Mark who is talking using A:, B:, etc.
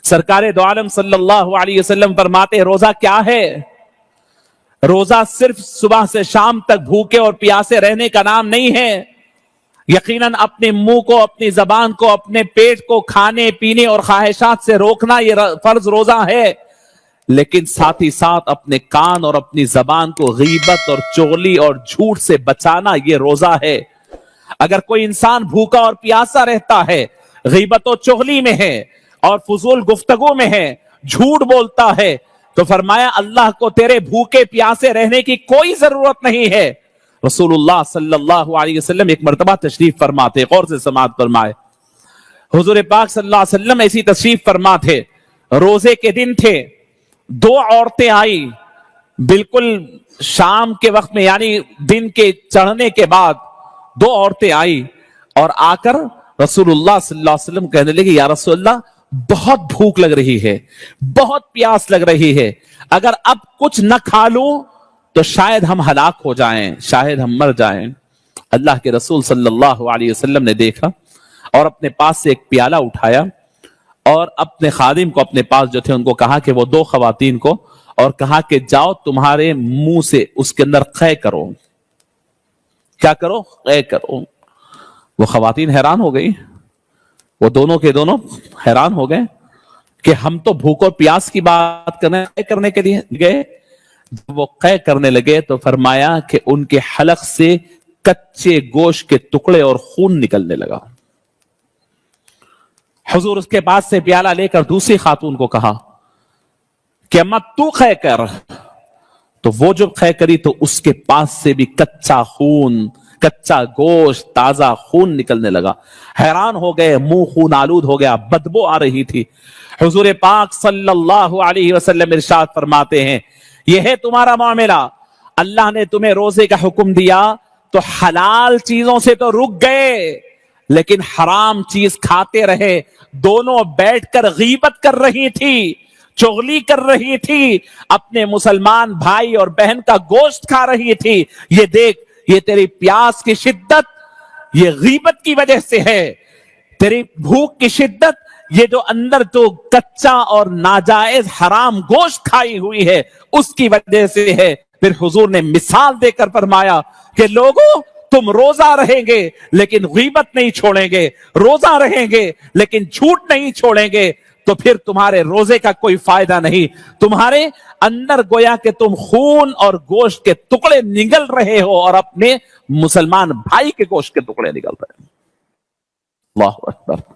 A: سرکار دو عالم صلی اللہ علیہ وسلم فرماتے ہیں روزہ کیا ہے؟ روزہ صرف صبح سے شام تک بھوکے اور پیاسے رہنے کا نام نہیں ہے. یقیناً اپنے منہ کو، اپنی زبان کو، اپنے پیٹ کو کھانے پینے اور خواہشات سے روکنا یہ فرض روزہ ہے، لیکن ساتھ ہی ساتھ اپنے کان اور اپنی زبان کو غیبت اور چغلی اور جھوٹ سے بچانا یہ روزہ ہے. اگر کوئی انسان بھوکا اور پیاسا رہتا ہے، غیبت و چغلی میں ہے اور فضول گفتگو میں ہے، جھوٹ بولتا ہے، تو فرمایا اللہ کو تیرے بھوکے پیاسے رہنے کی کوئی ضرورت نہیں ہے. رسول اللہ صلی اللہ علیہ وسلم ایک مرتبہ تشریف فرماتے، غور سے سماعت فرمائے، حضور پاک صلی اللہ علیہ وسلم ایسی تشریف فرما تھے، روزے کے دن تھے، دو عورتیں آئی بالکل شام کے وقت میں، یعنی دن کے چڑھنے کے بعد دو عورتیں آئی اور آ کر رسول اللہ صلی اللہ علیہ وسلم کہنے لگے یا رسول اللہ بہت بھوک لگ رہی ہے، بہت پیاس لگ رہی ہے، اگر اب کچھ نہ کھا لوں تو شاید ہم ہلاک ہو جائیں، شاید ہم مر جائیں. اللہ کے رسول صلی اللہ علیہ وسلم نے دیکھا اور اپنے پاس سے ایک پیالہ اٹھایا اور اپنے خادم کو اپنے پاس جو تھے ان کو کہا کہ وہ دو خواتین کو، اور کہا کہ جاؤ تمہارے منہ سے اس کے اندر قے کرو. کیا کرو؟ قے کرو. وہ خواتین حیران ہو گئی، وہ دونوں کے دونوں حیران ہو گئے کہ ہم تو بھوک اور پیاس کی بات کرنے کے لیے گئے. جب وہ قے کرنے لگے تو فرمایا کہ ان کے حلق سے کچے گوشت کے ٹکڑے اور خون نکلنے لگا. حضور اس کے پاس سے پیالہ لے کر دوسری خاتون کو کہا کہ اماں تو قے کر، تو وہ جو قے کری تو اس کے پاس سے بھی کچا خون، کچا گوشت، تازہ خون نکلنے لگا. حیران ہو گئے، منہ خون آلود ہو گیا، بدبو آ رہی تھی. حضور پاک صلی اللہ علیہ وسلم ارشاد فرماتے ہیں یہ ہے تمہارا معاملہ، اللہ نے تمہیں روزے کا حکم دیا تو حلال چیزوں سے تو رک گئے لیکن حرام چیز کھاتے رہے. دونوں بیٹھ کر غیبت کر رہی تھی، چغلی کر رہی تھی، اپنے مسلمان بھائی اور بہن کا گوشت کھا رہی تھی. یہ دیکھ، یہ تیری پیاس کی شدت یہ غیبت کی وجہ سے ہے، تیری بھوک کی شدت یہ جو اندر تو کچا اور ناجائز حرام گوشت کھائی ہوئی ہے اس کی وجہ سے ہے. پھر حضور نے مثال دے کر فرمایا کہ لوگوں تم روزہ رہیں گے لیکن غیبت نہیں چھوڑیں گے، روزہ رہیں گے لیکن جھوٹ نہیں چھوڑیں گے، تو پھر تمہارے روزے کا کوئی فائدہ نہیں. تمہارے اندر گویا کہ تم خون اور گوشت کے ٹکڑے نگل رہے ہو اور اپنے مسلمان بھائی کے گوشت کے ٹکڑے نگل رہے ہو. اللہ اکبر.